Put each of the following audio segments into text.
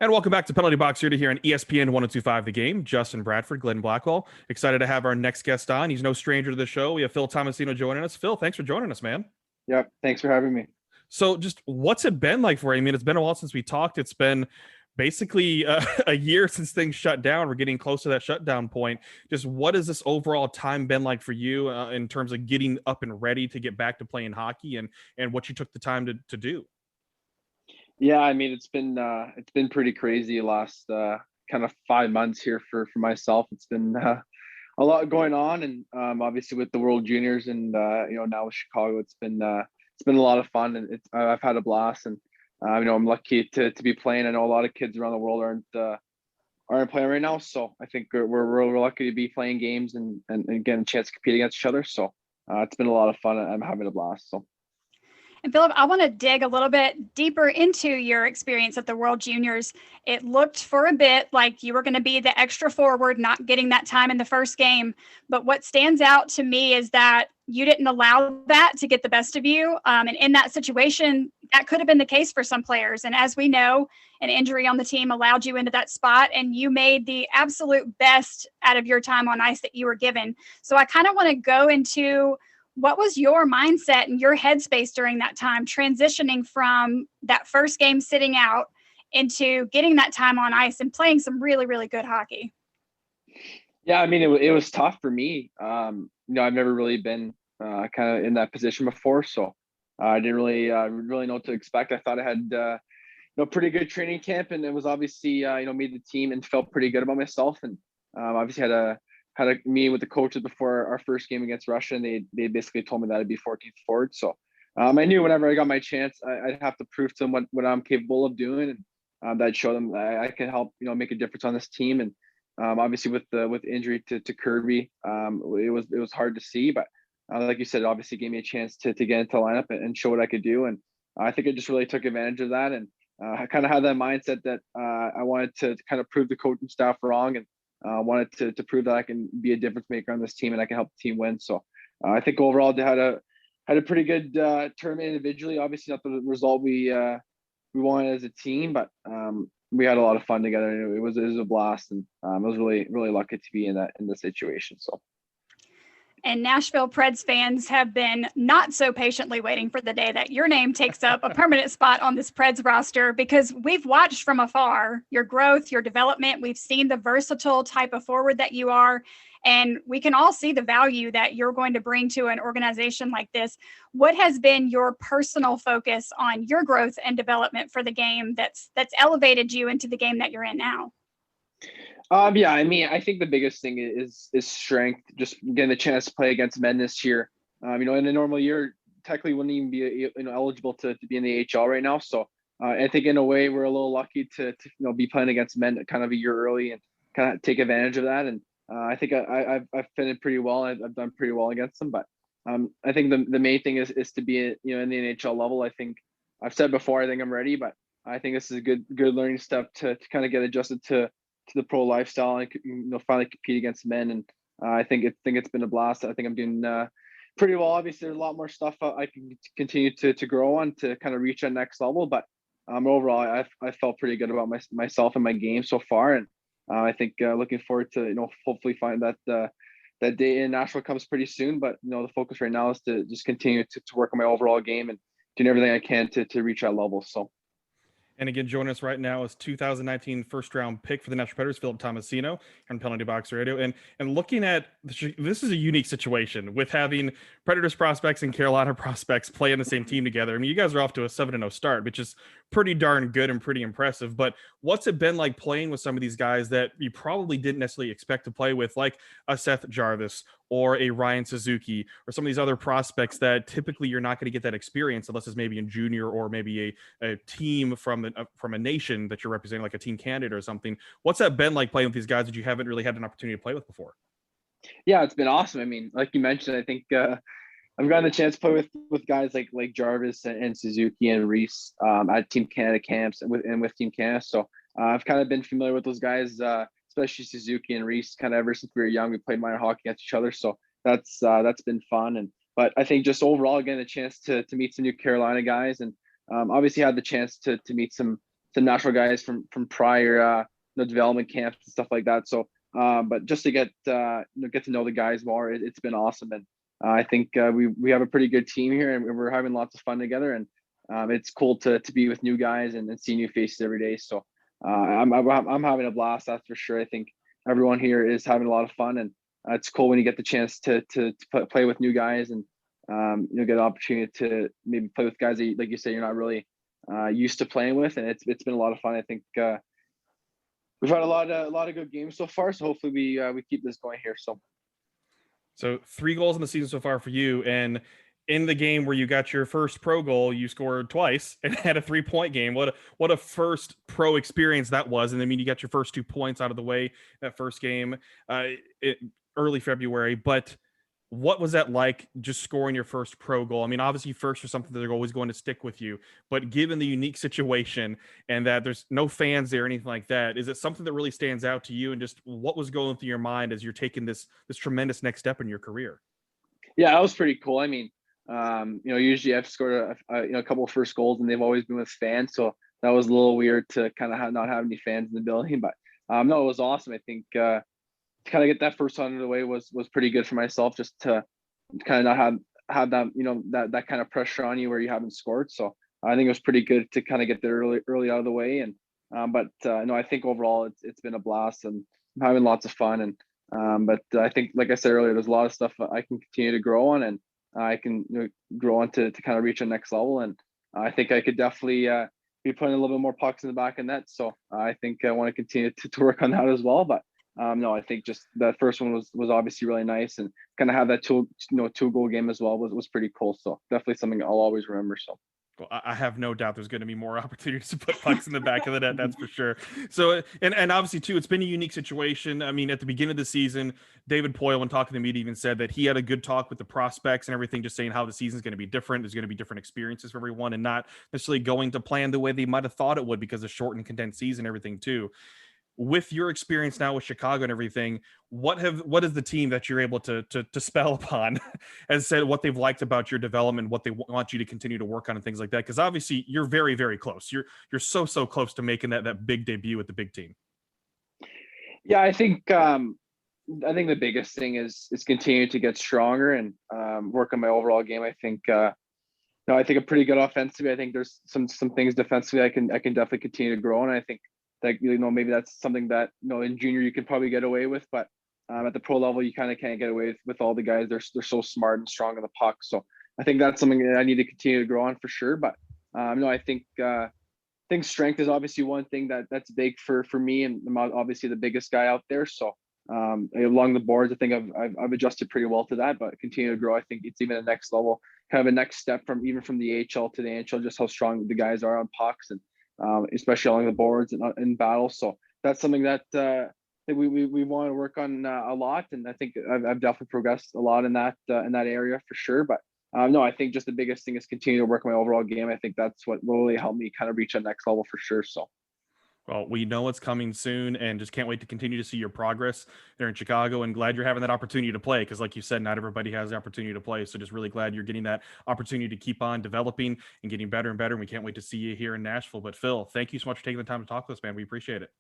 And welcome back to Penalty Box here on ESPN 1025 The Game. Justin Bradford, Glenn Blackwell. Excited to have our next guest on. He's no stranger to the show. We have Phil Tomasino joining us. Phil, thanks for joining us, man. Yep, thanks for having me. So just what's it been like for you? I mean, it's been a while since we talked. It's been basically a year since things shut down. We're getting close to that shutdown point. Just what has this overall time been like for you in terms of getting up and ready to get back to playing hockey and what you took the time to do? Yeah, I mean it's been pretty crazy the last kind of 5 months here for myself. It's been a lot going on, and obviously with the World Juniors and now with Chicago, it's been a lot of fun, and I've had a blast, and I'm lucky to be playing. I know a lot of kids around the world aren't playing right now, so I think we're lucky to be playing games and getting a chance to compete against each other. So it's been a lot of fun. I'm having a blast. So. And Philip, I want to dig a little bit deeper into your experience at the World Juniors. It looked for a bit like you were going to be the extra forward, not getting that time in the first game. But what stands out to me is that you didn't allow that to get the best of you. And in that situation, that could have been the case for some players. And as we know, an injury on the team allowed you into that spot, and you made the absolute best out of your time on ice that you were given. So I kind of want to go into what was your mindset and your headspace during that time, transitioning from that first game sitting out into getting that time on ice and playing some really, really good hockey? Yeah, I mean, it was tough for me. I've never really been kind of in that position before, so I didn't really know what to expect. I thought I had pretty good training camp, and it was obviously made the team and felt pretty good about myself, and obviously had a meeting with the coaches before our first game against Russia, and they basically told me that I'd be 14th forward. So I knew whenever I got my chance, I'd have to prove to them what I'm capable of doing, and that'd show them that I can help make a difference on this team. And obviously with injury to Kirby, it was hard to see, but like you said, it obviously gave me a chance to get into the lineup and show what I could do. And I think I just really took advantage of that, and I kind of had that mindset that I wanted to kind of prove the coaching staff wrong, and wanted to prove that I can be a difference maker on this team and I can help the team win. So I think overall they had a pretty good tournament individually. Obviously not the result we wanted as a team, but we had a lot of fun together. It was a blast, and I was really, really lucky to be in the situation. So. And Nashville Preds fans have been not so patiently waiting for the day that your name takes up a permanent spot on this Preds roster, because we've watched from afar your growth, your development. We've seen the versatile type of forward that you are, and we can all see the value that you're going to bring to an organization like this. What has been your personal focus on your growth and development for the game that's elevated you into the game that you're in now? Yeah, I mean, I think the biggest thing is strength. Just getting the chance to play against men this year. In a normal year, technically wouldn't even be eligible to be in the AHL right now. So I think in a way we're a little lucky to be playing against men kind of a year early and kind of take advantage of that. And I think I've fitted pretty well. I've done pretty well against them. But I think the main thing is to be in the NHL level. I think I've said before, I think I'm ready, but I think this is a good learning step to kind of get adjusted to the pro lifestyle and finally compete against men. And I think it's been a blast. I think I'm doing pretty well. Obviously there's a lot more stuff I can continue to grow on to kind of reach that next level, but overall I felt pretty good about myself and my game so far. And I think looking forward to hopefully find that that day in Nashville comes pretty soon. But the focus right now is to just continue to work on my overall game and doing everything I can to reach that level. So. And again, joining us right now is 2019 first-round pick for the Nashville Predators, Philip Tomasino, on Penalty Box Radio. And looking at this is a unique situation with having Predators prospects and Carolina prospects play in the same team together. I mean, you guys are off to a 7-0 start, which is pretty darn good and pretty impressive. But what's it been like playing with some of these guys that you probably didn't necessarily expect to play with, like a Seth Jarvis or a Ryan Suzuki or some of these other prospects that typically you're not going to get that experience unless it's maybe in junior or maybe a team from a nation that you're representing, like a Team Canada or something. What's that been like playing with these guys that you haven't really had an opportunity to play with before? Yeah, it's been awesome. I mean, like you mentioned, I think I've gotten the chance to play with guys like Jarvis and Suzuki and Reese at Team Canada camps and with Team Canada. So I've kind of been familiar with those guys, especially Suzuki and Reese, kind of ever since we were young. We played minor hockey against each other, so that's been fun. But I think just overall getting a chance to meet some new Carolina guys, and obviously had the chance to meet some Nashville guys from prior development camps and stuff like that. So, but just to get to know the guys more, it's been awesome. And I think we have a pretty good team here, and we're having lots of fun together. And it's cool to be with new guys and see new faces every day. So I'm having a blast, that's for sure. I think everyone here is having a lot of fun, and it's cool when you get the chance to play with new guys and get an opportunity to maybe play with guys that, like you say, you're not really used to playing with, and it's been a lot of fun. I think we've had a lot of good games so far, so hopefully we keep this going here. So 3 goals in the season so far for you, and in the game where you got your first pro goal, you scored twice and had a 3-point game. What a first pro experience that was. And I mean, you got your first 2 points out of the way that first game early February. But what was that like, just scoring your first pro goal? I mean, obviously first are something that are always going to stick with you, but given the unique situation and that there's no fans there or anything like that, is it something that really stands out to you? And just what was going through your mind as you're taking this tremendous next step in your career? Yeah, that was pretty cool. I mean, usually I've scored a couple of first goals, and they've always been with fans. So that was a little weird to kind of not have any fans in the building. But no, it was awesome. I think to kind of get that first one under the way was pretty good for myself, just to kind of not have that that kind of pressure on you where you haven't scored. So I think it was pretty good to kind of get there early out of the way. And no, I think overall it's been a blast, and I'm having lots of fun. And but I think, like I said earlier, there's a lot of stuff I can continue to grow on, and I can grow on to kind of reach a next level. And I think I could definitely be putting a little bit more pucks in the back of net. So I think I want to continue to work on that as well. But no, I think just that first one was obviously really nice, and kind of have that 2-goal game as well was pretty cool. So definitely something I'll always remember. So. Well, I have no doubt there's going to be more opportunities to put pucks in the back of the net. That's for sure. So, and obviously too, it's been a unique situation. I mean, at the beginning of the season, David Poyle, when talking to the media, even said that he had a good talk with the prospects and everything, just saying how the season's going to be different. There's going to be different experiences for everyone, and not necessarily going to plan the way they might have thought it would because of short and condensed season and everything too. With your experience now with Chicago and everything, what is the team that you're able to spell upon has said what they've liked about your development, what they want you to continue to work on and things like that? Because obviously you're very, very close. You're so close to making that big debut with the big team. Yeah, I think the biggest thing is continue to get stronger and work on my overall game. I think I think I'm pretty good offensively. I think there's some things defensively I can definitely continue to grow, and I think that maybe that's something that in junior you can probably get away with, but at the pro level you kind of can't get away with all the guys. They're so smart and strong on the puck. So I think that's something that I need to continue to grow on for sure. But I think strength is obviously one thing that's big for me, and I'm obviously the biggest guy out there. So along the boards, I think I've adjusted pretty well to that, but continue to grow. I think it's even a next level, kind of a next step from the AHL to the NHL, just how strong the guys are on pucks, and especially along the boards and in battle. So that's something that we want to work on a lot, and I think I've definitely progressed a lot in that area for sure. But no, I think just the biggest thing is continue to work on my overall game. I think that's what will really help me kind of reach a next level for sure. So. Well, we know it's coming soon, and just can't wait to continue to see your progress there in Chicago, and glad you're having that opportunity to play, because like you said, not everybody has the opportunity to play. So just really glad you're getting that opportunity to keep on developing and getting better and better. And we can't wait to see you here in Nashville. But Phil, thank you so much for taking the time to talk with us, man. We appreciate it.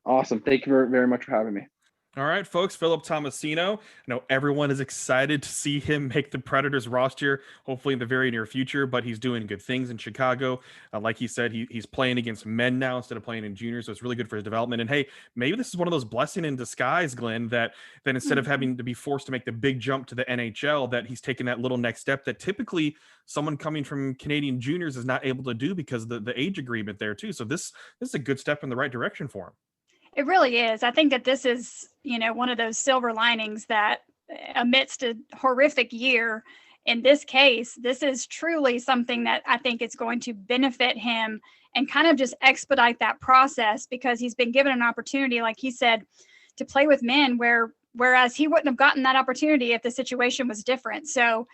Awesome. Thank you very, very much for having me. All right, folks, Philip Tomasino. I know everyone is excited to see him make the Predators roster, hopefully in the very near future, but he's doing good things in Chicago. Like he said, he's playing against men now instead of playing in juniors, so it's really good for his development. And hey, maybe this is one of those blessing in disguise, Glynne, that instead of having to be forced to make the big jump to the NHL, that he's taking that little next step that typically someone coming from Canadian juniors is not able to do because of the age agreement there too. So this is a good step in the right direction for him. It really is. I think that this is, one of those silver linings that amidst a horrific year, in this case, this is truly something that I think is going to benefit him and kind of just expedite that process, because he's been given an opportunity, like he said, to play with men whereas he wouldn't have gotten that opportunity if the situation was different. So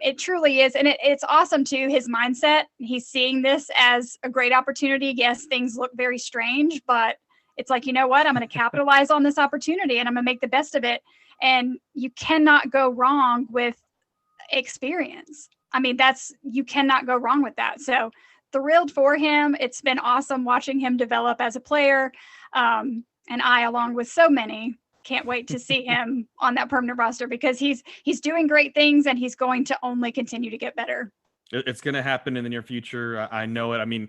it truly is. And it's awesome too, his mindset. He's seeing this as a great opportunity. Yes, things look very strange, but it's like, you know what, I'm going to capitalize on this opportunity and I'm going to make the best of it. And you cannot go wrong with experience. I mean, you cannot go wrong with that. So thrilled for him. It's been awesome watching him develop as a player. And I, along with so many, can't wait to see him on that permanent roster because he's doing great things and he's going to only continue to get better. It's going to happen in the near future. I know it. I mean,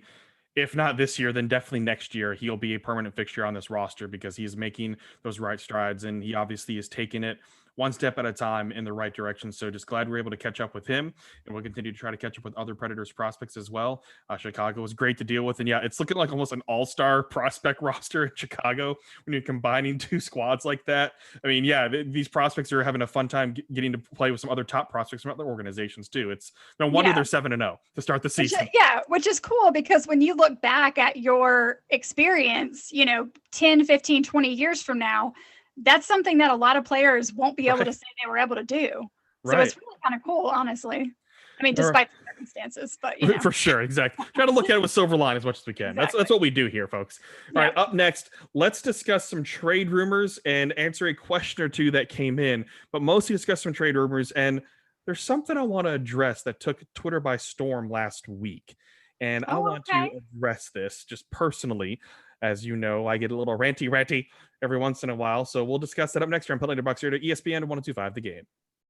if not this year, then definitely next year, he'll be a permanent fixture on this roster because he's making those right strides and he obviously is taking it one step at a time in the right direction. So just glad we're able to catch up with him, and we'll continue to try to catch up with other Predators prospects as well. Chicago was great to deal with. And yeah, it's looking like almost an all-star prospect roster in Chicago when you're combining two squads like that. I mean, yeah, these prospects are having a fun time getting to play with some other top prospects from other organizations too. It's no wonder they're 7-0 to start the season. Which is cool because when you look back at your experience, 10, 15, 20 years from now, that's something that a lot of players won't be able to say they were able to do. So it's really kind of cool, honestly. I mean, despite the circumstances, but for sure. Exactly. Try to look at it with silver line as much as we can. Exactly. That's what we do here, folks. All right. Up next, let's discuss some trade rumors and answer a question or two that came in, but mostly discuss some trade rumors. And there's something I want to address that took Twitter by storm last week. And I want to address this just personally. As you know, I get a little ranty every once in a while. So we'll discuss that up next here on Penalty Box here to ESPN 102.5 The Game.